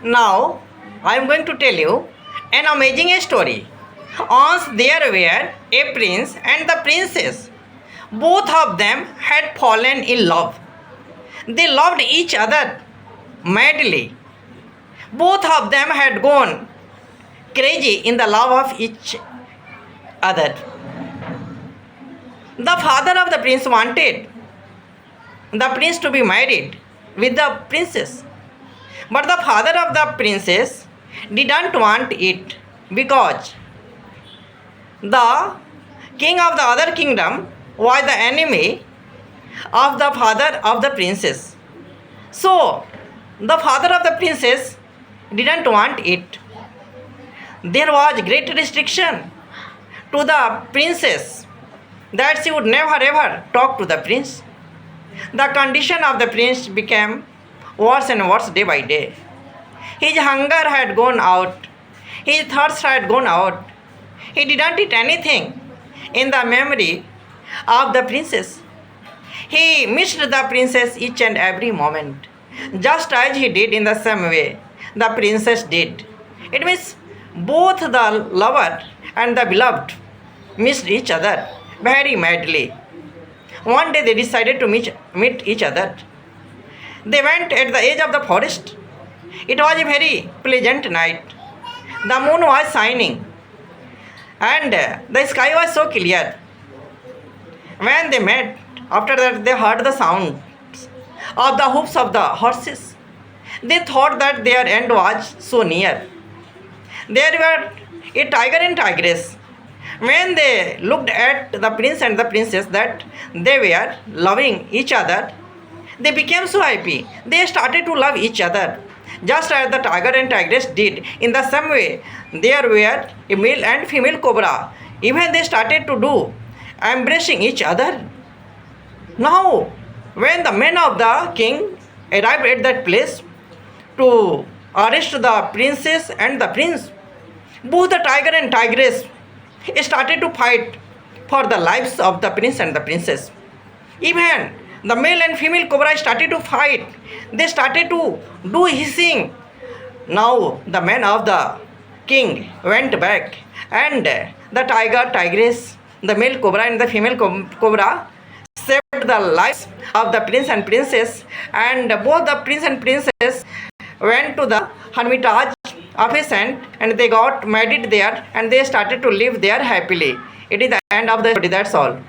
Now, I am going to tell you an amazing story. Once there were a prince and the princess. Both of them had fallen in love. They loved each other madly. Both of them had gone crazy in the love of each other. The father of the prince wanted the prince to be married with the princess. But the father of the princess didn't want it because the king of the other kingdom was the enemy of the father of the princess. So, the father of the princess didn't want it. There was great restriction to the princess that she would never ever talk to the prince. The condition of the prince became worse and worse day by day. His hunger had gone out, his thirst had gone out. He didn't eat anything in the memory of the princess. He missed the princess each and every moment, just as he did in the same way the princess did. It means both the lover and the beloved missed each other very madly. One day they decided to meet each other. They went at the edge of the forest. It was a very pleasant night. The moon was shining and the sky was so clear. When they met, after that they heard the sound of the hoofs of the horses. They thought that their end was so near. There were a tiger and tigress. When they looked at the prince and the princess that they were loving each other, they became so happy. They started to love each other. Just as the tiger and tigress did, in the same way, there were a male and female cobra. Even they started to do, embracing each other. Now, when the men of the king arrived at that place to arrest the princess and the prince, both the tiger and tigress started to fight for the lives of the prince and the princess. Even the male and female cobra started to fight. They started to do hissing. Now the men of the king went back and the tiger, tigress, the male cobra and the female cobra saved the lives of the prince and princess, and both the prince and princess went to the hermitage of a saint and they got married there and they started to live there happily. It is the end of the story. That's all.